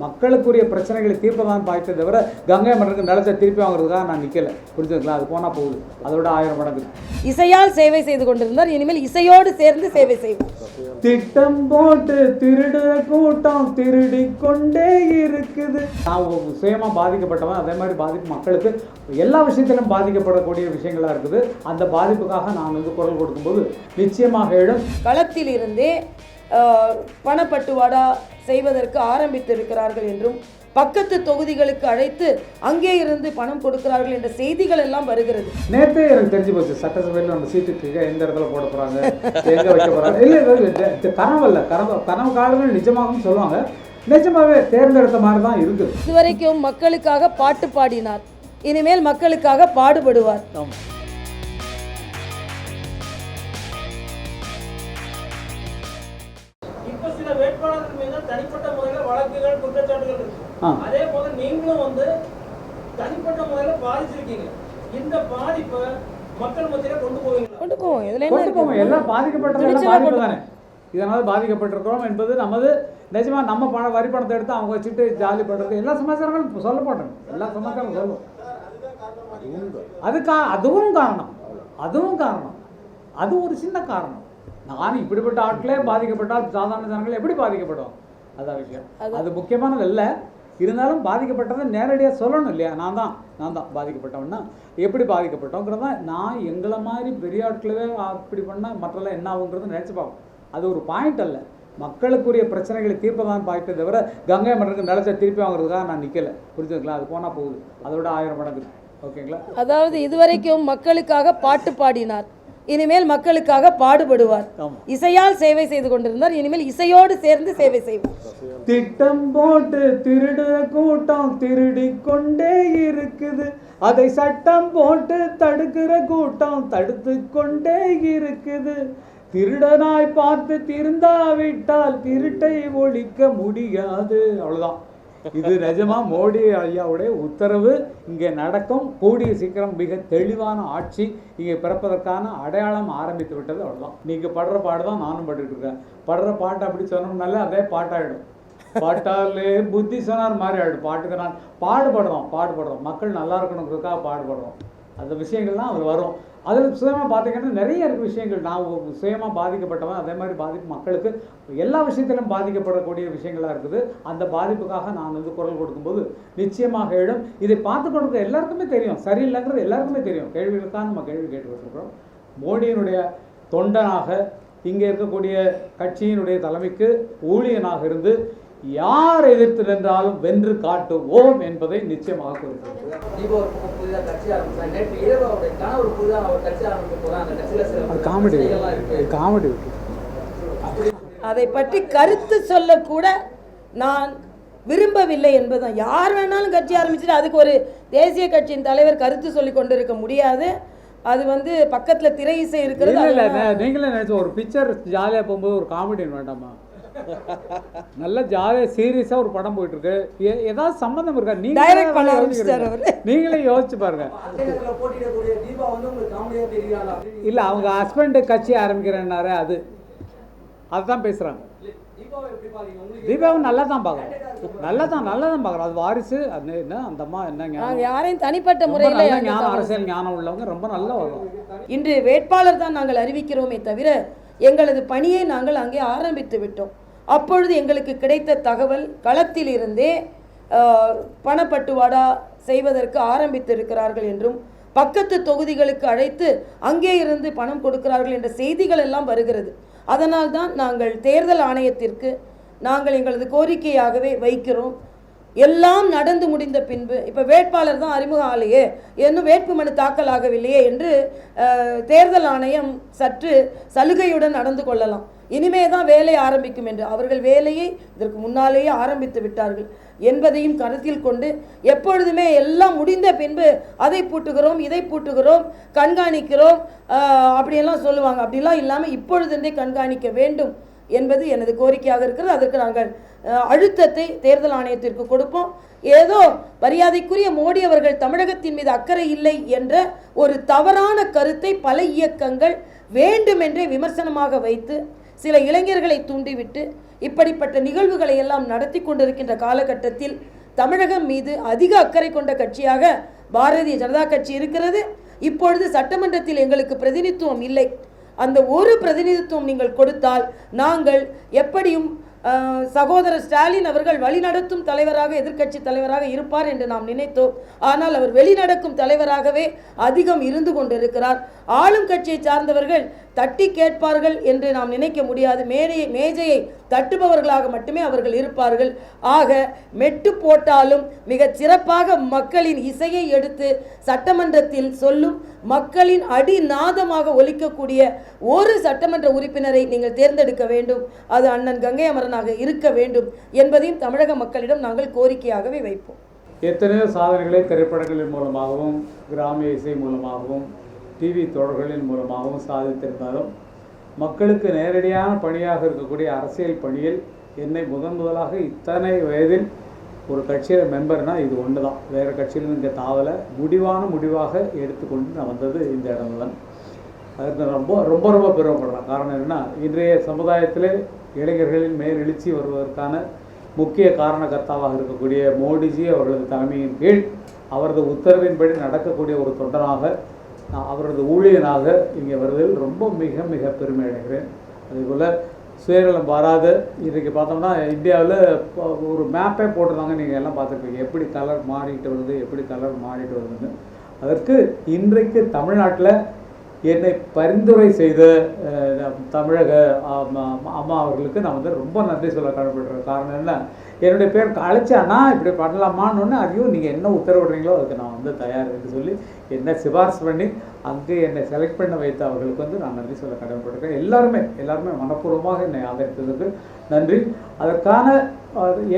மக்களுக்குரிய பிரச்சனைகளை தீர்ப்பதான் பார்த்தே தவிர கங்கை மன்னருக்கு நிலத்தை திருப்பி வாங்குறதுக்காக நான் நிற்கலை. புரிஞ்சுக்கலாம், அது போனால் போகுது. அதோட 1000 மடங்கு. இசையால் சேவை செய்து கொண்டிருந்தார், இனிமேல் இசையோடு சேர்ந்து சேவை செய்வோம். திட்டம் போட்டு திருடுற கூட்டம் திருடி கொண்டே இருக்குது. நான் சுயமா பாதிக்கப்பட்டவன், அதே மாதிரி மக்களுக்கு எல்லா விஷயத்திலும் பாதிக்கப்படக்கூடிய விஷயங்களா இருக்குது. அந்த பாதிப்புக்காக நான் குரல் கொடுக்கும்போது நிச்சயமாக எழும். களத்தில் இருந்தே பணப்பட்டுவாடா செய்வதற்கு ஆரம்பித்திருக்கிறார்கள் என்றும் பக்கத்து தொகுதிகளுக்கு அழைத்து அங்கே இருந்து பணம் கொடுக்கிறார்கள் என்ற செய்திகள் எல்லாம் வருகிறது. நேற்றே எனக்கு தெரிஞ்சு போச்சு, சட்டசபையில் நம்ம சீட்டுக்கு எந்த இடத்துல போட போறாங்க, எங்க வைக்க போறாங்க. இல்லை, கனவு காலங்கள் நிஜமாகவும் சொல்லுவாங்க. நிஜமாவே தேர்ந்தெடுத்த மாதிரி தான் இருக்குது. இதுவரைக்கும் மக்களுக்காக பாட்டு பாடினார், இனிமேல் மக்களுக்காக பாடுபடுவார். வேட்பாளர்கள் மீது தனிப்பட்ட முறையில் வழக்குகள் குற்றச்சாட்டுகள் இருக்கு. அதே போல நீங்களும் தனிப்பட்ட முறையில் பாதிச்சிருக்கீங்க. இந்த பாதிப்பை மக்கள் மத்தியில கொண்டு போவோம். எல்லாம் பாதிக்கப்பட்டது பாதிப்பு தானே. இதனால் பாதிக்கப்பட்டிருக்கிறோம் என்பது நமது நிஜமா. நம்ம வரி பணத்தை எடுத்து அவங்க வச்சுட்டு ஜாலி பண்றது எல்லா சமாச்சாரங்களும் சொல்ல போட்டாங்க. எல்லா சமாச்சாரம் சொல்லுவோம். அதுவும் காரணம். அது ஒரு சின்ன காரணம். நான் இப்படிப்பட்ட ஆட்களே பாதிக்கப்பட்டால் சாதாரண ஜனங்கள் எப்படி பாதிக்கப்படும்? அதான் விஷயம். அது முக்கியமானது இல்லை. இருந்தாலும் பாதிக்கப்பட்டதை நேரடியாக சொல்லணும் இல்லையா? நான் தான் பாதிக்கப்பட்டவன்னா எப்படி பாதிக்கப்பட்டோங்கிறத நான் எங்களை மாதிரி பெரிய ஆட்களவே அப்படி பண்ணால் மற்றெல்லாம் என்ன ஆகுங்கிறது நினச்சி பார்ப்போம். அது ஒரு பாயிண்ட் அல்ல. மக்களுக்குரிய பிரச்சனைகளை தீர்ப்பதான் பார்த்தே தவிர கங்கை மன்னருக்கு நிலத்தை திருப்பி வாங்குறதுக்காக நான் நிற்கலை. புரிஞ்சுக்கலாம், அது போனால் போகுது. அதோட 1000 மடங்கு. ஓகேங்களா? அதாவது இதுவரைக்கும் மக்களுக்காக பாட்டு பாடினார், இனிமேல் மக்களுக்காக பாடுபடுவார். இசையால் சேவை செய்து கொண்டிருந்தார், இனிமேல் இசையோடு சேர்ந்து சேவை செய்வோம். திட்டம் போட்டு திருடுற கூட்டம் திருடி கொண்டே இருக்குது. அதை சட்டம் போட்டு தடுக்கிற கூட்டம் தடுத்து கொண்டே இருக்குது. திருடனாய் பார்த்து திருந்தாவிட்டால் திருட்டை ஒழிக்க முடியாது. அவ்வளவுதான். இது நிஜமா மோடி ஐயாவுடைய உத்தரவு. இங்கே நடக்கும். கூடிய சீக்கிரம் மிக தெளிவான ஆட்சி இங்கே பிறப்பதற்கான அடையாளம் ஆரம்பித்து விட்டது. அவ்வளோதான். நீங்கள் படுற பாடு தான் நானும் பட்டுட்டு இருக்கேன். படுற பாட்டு அப்படி சொன்னோம்னாலே அதே பாட்டாயிடும். பாட்டாலே புத்தி சொன்னார் மாதிரி ஆகிடும். பாட்டுக்கு நான் பாடுபடுறோம். மக்கள் நல்லா இருக்கணுங்கிறதுக்காக பாடுபடுறோம். அந்த விஷயங்கள்லாம் அது வரும். அதில் சுயமாக பார்த்தீங்கன்னா நிறைய இருக்குது விஷயங்கள். நான் சுயமாக பாதிக்கப்பட்டவன், அதே மாதிரி மக்களுக்கு எல்லா விஷயத்திலும் பாதிக்கப்படக்கூடிய விஷயங்களாக இருக்குது. அந்த பாதிப்புக்காக நான் குரல் கொடுக்கும்போது நிச்சயமாக எழும். இதை பார்த்து கொடுக்க எல்லாருக்குமே தெரியும், சரியில்லைங்கிறது எல்லாருக்குமே தெரியும். கேள்விகளுக்காக நம்ம கேள்வி கேட்டுக்கிட்டு மோடியினுடைய தொண்டனாக இங்கே இருக்கக்கூடிய கட்சியினுடைய தலைமைக்கு ஊழியனாக இருந்து யார் எதிர்த்து நின்றாலும் வென்று காட்டுவோம் என்பதை நிச்சயமாக கூறுகிறேன். அதை பற்றி கருத்து சொல்லக்கூட நான் விரும்பவில்லை என்பதுதான். யார் வேணாலும் கட்சி ஆரம்பிச்சுட்டு அதுக்கு ஒரு தேசிய கட்சியின் தலைவர் கருத்து சொல்லி கொண்டிருக்க முடியாது. அது பக்கத்துல திரை இசை இருக்கிறது. நீங்களே நினைச்ச ஒரு பிக்சர் ஜாலியா போகும்போது ஒரு காமெடி வேண்டாமா? நல்ல ஜாலியா சீரியஸா ஒரு படம் போயிட்டு இருக்கு. ஏதாவது சம்பந்தம் இருக்கா? நீங்களே யோசிச்சு பாருங்க. இல்ல, அவங்க ஹஸ்பண்ட் கட்சி ஆரம்பிக்கிறேன்னாரு, அதுதான் பேசுறாங்க. தீபாவும் நல்லா தான் பார்க்குறோம். அது வாரிசு. அது என்ன அந்த அம்மா என்ன யாரையும் தனிப்பட்ட முறையில் ஞானம், அரசியல் ஞானம் உள்ளவங்க ரொம்ப நல்லா வரும். இன்று வேட்பாளர் தான் நாங்கள் அறிவிக்கிறோமே தவிர எங்களது பணியை நாங்கள் அங்கே ஆரம்பித்து விட்டோம். அப்பொழுது எங்களுக்கு கிடைத்த தகவல், களத்தில் இருந்தே பணப்பட்டுவாடா செய்வதற்கு ஆரம்பித்திருக்கிறார்கள் என்றும் பக்கத்து தொகுதிகளுக்கு அழைத்து அங்கே இருந்து பணம் கொடுக்கிறார்கள் என்ற செய்திகள் எல்லாம் வருகிறது. அதனால்தான் நாங்கள் தேர்தல் ஆணையத்திற்கு நாங்கள் எங்களது கோரிக்கையாகவே வைக்கிறோம். எல்லாம் நடந்து முடிந்த பின்பு இப்போ வேட்பாளர் தான் அறிமுகம் ஆலையே, இன்னும் வேட்புமனு தாக்கல் ஆகவில்லையே என்று தேர்தல் ஆணையம் சற்று சலுகையுடன் நடந்து கொள்ளலாம். இனிமே தான் வேலை ஆரம்பிக்கும் என்று அவர்கள் வேலையை இதற்கு முன்னாலேயே ஆரம்பித்து விட்டார்கள் என்பதையும் கருத்தில் கொண்டு எப்பொழுதுமே எல்லாம் முடிந்த பின்பு அதை பூட்டுகிறோம், இதை பூட்டுகிறோம், கண்காணிக்கிறோம் அப்படியெல்லாம் சொல்லுவாங்க. அப்படிலாம் இல்லாமல் இப்பொழுதே கண்காணிக்க வேண்டும் என்பது எனது கோரிக்கையாக இருக்கிறது. அதற்கு நாங்கள் அழுத்தத்தை தேர்தல் ஆணையத்திற்கு கொடுப்போம். ஏதோ மரியாதைக்குரிய மோடி அவர்கள் தமிழகத்தின் மீது அக்கறை இல்லை என்ற ஒரு தவறான கருத்தை பல இயக்கங்கள் வேண்டுமென்றே விமர்சனமாக வைத்து சில இளைஞர்களை தூண்டிவிட்டு இப்படிப்பட்ட நிகழ்வுகளை எல்லாம் நடத்தி கொண்டிருக்கின்ற காலகட்டத்தில் தமிழகம் மீது அதிக அக்கறை கொண்ட கட்சியாக பாரதிய ஜனதா கட்சி இருக்கிறது. இப்பொழுது சட்டமன்றத்தில் எங்களுக்கு பிரதிநிதித்துவம் இல்லை. அந்த ஒரு பிரதிநிதித்துவம் நீங்கள் கொடுத்தால் நாங்கள் எப்படியும் சகோதரர் ஸ்டாலின் அவர்கள் வழிநடத்தும் தலைவராக, எதிர்க்கட்சி தலைவராக இருப்பார் என்று நாம் நினைத்தோம். ஆனால் அவர் வெளிநடக்கும் தலைவராகவே அதிகம் இருந்து கொண்டிருக்கிறார். ஆளும் கட்சியை சார்ந்தவர்கள் தட்டி கேட்பார்கள் என்று நாம் நினைக்க முடியாது. மேஜையை தட்டுபவர்களாக மட்டுமே அவர்கள் இருப்பார்கள். ஆக மெட்டு போட்டாலும் மிக சிறப்பாக மக்களின் இசையை எடுத்து சட்டமன்றத்தில் சொல்லும், மக்களின் அடிநாதமாக ஒலிக்கக்கூடிய ஒரு சட்டமன்ற உறுப்பினரை நீங்கள் தேர்ந்தெடுக்க வேண்டும். அது அண்ணன் கங்கை அமரனாக இருக்க வேண்டும் என்பதையும் தமிழக மக்களிடம் நாங்கள் கோரிக்கையாகவே வைப்போம். எத்தனையோ சாதனைகளை திரைப்படங்களின் மூலமாகவும், கிராமிய இசை மூலமாகவும், டிவி தொடர்களின் மூலமாகவும் சாதித்திருந்தாலும் மக்களுக்கு நேரடியான பணியாக இருக்கக்கூடிய அரசியல் பணியில் என்னை முதலாக இத்தனை வயதில் ஒரு காட்சியில் மெம்பர்னால் இது ஒன்று தான். வேறு கட்சியிலும் இங்கே தாவலை முடிவாக எடுத்துக்கொண்டு நான் வந்தது இந்த இடம் தான். அதுக்கு நான் ரொம்ப ரொம்ப ரொம்ப பெருமைப்படுறேன். காரணம் என்னென்னா, இன்றைய சமுதாயத்தில் இளைஞர்களின் மேலெழுச்சி வருவதற்கான முக்கிய காரணகர்த்தாவாக இருக்கக்கூடிய மோடிஜி அவர்களது தலைமையின் கீழ் அவரது உத்தரவின்படி நடக்கக்கூடிய ஒரு தொண்டனாக, அவரது ஊழியனாக இங்கே வருவதில் ரொம்ப மிக மிக பெருமை அடைகிறேன். அதேபோல் சுயநலம் பாராத, இன்றைக்கி பார்த்தோம்னா இந்தியாவில் ஒரு மேப்பே போட்டிருந்தாங்க, நீங்கள் எல்லாம் பார்த்துருப்பீங்க, எப்படி கலர் மாறிட்டு வருதுன்னு. அதற்கு இன்றைக்கு தமிழ்நாட்டில் என்னை பரிந்துரை செய்த தமிழக அம்மா அவர்களுக்கு நான் வந்து ரொம்ப நன்றி சொல்ல கடமைப்படுறேன். காரணம் என்ன, என்னுடைய பேர் அழைச்சானா இப்படி பண்ணலாமான்னு, அதையும் நீங்கள் என்ன உத்தரவிடுறீங்களோ அதுக்கு நான் வந்து தயார் என்று சொல்லி என்னை சிபாரிசு பண்ணி அங்கே என்னை செலக்ட் பண்ண வைத்த அவர்களுக்கு வந்து நான் நன்றி சொல்ல கடமைப்பட்டிருக்கேன். எல்லாருமே மனப்பூர்வமாக என்னை ஆதரித்ததுக்கு நன்றி. அதற்கான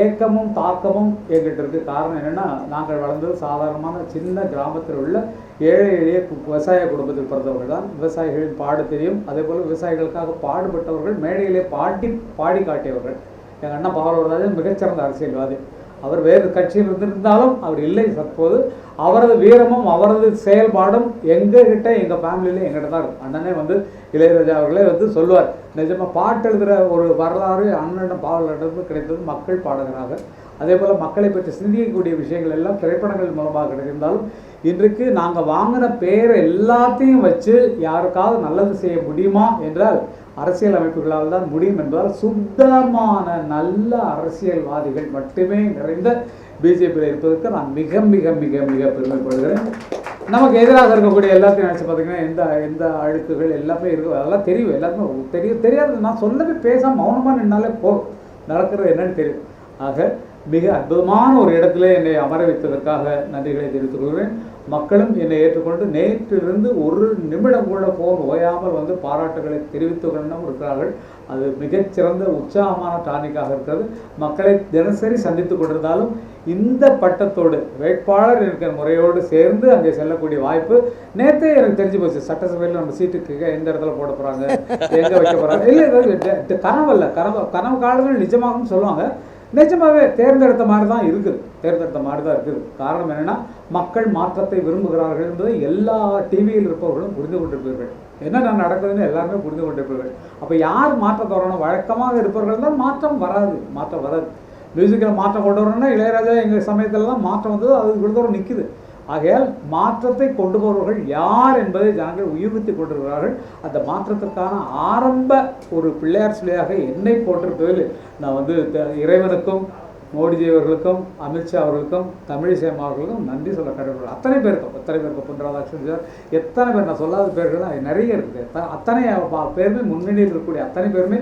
ஏக்கமும் தாக்கமும் எங்கிட்ட இருக்குது. காரணம் என்னென்னா, நாங்கள் வளர்ந்தது சாதாரணமான சின்ன கிராமத்தில் உள்ள ஏழை எளிய விவசாய குடும்பத்தில் பிறந்தவர்கள் தான். விவசாயிகளின் பாடு தெரியும். அதே போல் விவசாயிகளுக்காக பாடுபட்டவர்கள், மேடையிலே பாடி காட்டியவர்கள். எங்கள் அண்ணா பாவலவராஜன் மிகச்சிறந்த அரசியல்வாதி. அவர் வேறு கட்சியில் இருந்திருந்தாலும் அவர் இல்லை தற்போது. அவரது வீரமும் அவரது செயல்பாடும் எங்ககிட்ட, எங்கள் ஃபேமிலியில் எங்கிட்ட தான் இருக்கும். அண்ணனே வந்து இளையராஜா அவர்களே வந்து சொல்லுவார், நிஜமாக பாட்டு எழுதுகிற ஒரு வரலாறு அண்ணன் பாவலரிடமிருந்து கிடைத்தது மக்கள் பாடகராக. அதே போல் மக்களை பற்றி சிந்திக்கக்கூடிய விஷயங்கள் எல்லாம் திரைப்படங்கள் மூலமாக கிடைத்திருந்தாலும் இன்றைக்கு நாங்கள் வாங்கின பேரை எல்லாத்தையும் வச்சு யாருக்காவது நல்லது செய்ய முடியுமா என்றால் அரசியல் அமைப்புகளால் தான் முடியும் என்பதால் சுத்தமான நல்ல அரசியல்வாதிகள் மட்டுமே நிறைந்த பிஜேபியில் இருப்பதற்கு நான் மிக மிக மிக மிக பெருமைப்படுகிறேன். நமக்கு எதிராக இருக்கக்கூடிய எல்லாத்தையும் நினச்சி பார்த்தீங்கன்னா எந்த அழுக்குகள் எல்லாமே இருக்குது, அதெல்லாம் தெரியும். எல்லாருமே தெரியாது. நான் சொல்லவே பேசாமல் மௌனமாக நின்னாலே நடக்கிறது என்னன்னு தெரியும். ஆக மிக அற்புதமான ஒரு இடத்துல என்னை அமர வைத்ததற்காக நன்றிகளை தெரிவித்துக் கொள்கிறேன். மக்களும் என்னை ஏற்றுக்கொண்டு நேற்றிலிருந்து ஒரு நிமிடம் கூட ஓயாமல் வந்து பாராட்டுகளை தெரிவித்துக் கொண்டும் இருக்கிறார்கள். அது மிகச்சிறந்த உற்சாகமான டானிக்காக இருக்கிறது. மக்களை தினசரி சந்தித்து கொண்டிருந்தாலும் இந்த பட்டத்தோடு வேட்பாளர் இருக்கிற முறையோடு சேர்ந்து அங்கே செல்லக்கூடிய வாய்ப்பு நேற்றே எனக்கு தெரிஞ்சு போச்சு. சட்டசபையில் நம்ம சீட்டுக்கு எந்த இடத்துல போட போகிறாங்க, எங்கே வைக்க போகிறாங்க, இல்லை கனவல்ல, கனவு காலங்கள் நிஜமாகவும் சொல்லுவாங்க. நிஜமாகவே தேர்ந்தெடுத்த மாதிரி தான் இருக்குது. காரணம் என்னென்னா, மக்கள் மாற்றத்தை விரும்புகிறார்கள் என்பதை எல்லா டிவியில் இருப்பவர்களும் புரிந்து கொண்டிருப்பீர்கள். என்ன நடக்குதுன்னு எல்லாருமே புரிந்து கொண்டிருப்பீர்கள். அப்போ யார் மாற்றத்தை வரணும்? வழக்கமாக இருப்பவர்கள் தான் மாற்றம் வராது. மியூசிக்கில் மாற்றம் கொண்டு வரணும்னா இளையராஜா எங்கள் சமயத்தில் தான் மாற்றம் வந்தது, அது இவ்வளோ தூரம் நிற்குது. ஆகையால் மாற்றத்தை கொண்டு வருபவர்கள் யார் என்பதை ஜனங்கள் உயிர்வித்து கொண்டிருக்கிறார்கள். அந்த மாற்றத்திற்கான ஆரம்ப ஒரு பிள்ளையார் சிலையாக என்னை போட்டிருப்பதில் நான் வந்து இறைவனுக்கும், மோடிஜி அவர்களுக்கும், அமித்ஷா அவர்களுக்கும், தமிழிசை அவர்களுக்கும் நன்றி சொல்ல கடவுள். அத்தனை பேருக்கும் பொன் ராதாகிருஷ்ணன் சார், எத்தனை பேர், நான் சொல்லாத பேர்கள் நிறைய இருக்குது. அத்தனை பேருமே முன்னணியில் இருக்கக்கூடிய அத்தனை பேருமே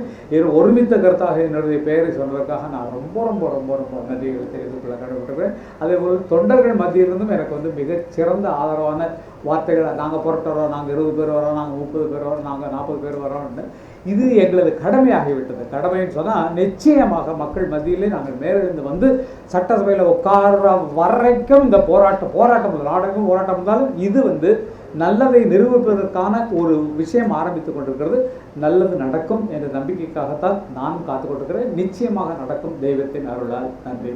ஒருமித்த கருத்தாக என்னுடைய பெயரை சொன்னதற்காக நான் ரொம்ப ரொம்ப ரொம்ப ரொம்ப நன்றிகளை தெரிவித்துக் கொள்ள கடவுள்கிறேன். அதே போல் தொண்டர்கள் மத்தியிலிருந்தும் எனக்கு வந்து மிகச்சிறந்த ஆதரவான வார்த்தைகளை, நாங்கள் புரட்டு வரோம், நாங்கள் 20 பேர் வரோம், நாங்கள் 30 பேர் வரோம், நாங்கள் 40 பேர் வரோம்னு, இது எங்களது கடமையாகிவிட்டது. கடமைன்னு சொன்னால் நிச்சயமாக மக்கள் மத்தியிலே நாங்கள் மேலிருந்து வந்து சட்டசபையில் உட்கார வரைக்கும் இந்த போராட்டம் நாடகம் போராட்டம் இருந்தாலும் இது வந்து நல்லதை நிரூபிப்பதற்கான ஒரு விஷயம் ஆரம்பித்துக் கொண்டிருக்கிறது. நல்லது நடக்கும் என்ற நம்பிக்கைக்காகத்தான் நான் காத்துக் கொண்டிருக்கிறேன். நிச்சயமாக நடக்கும், தெய்வத்தின் அருளால். நன்றி.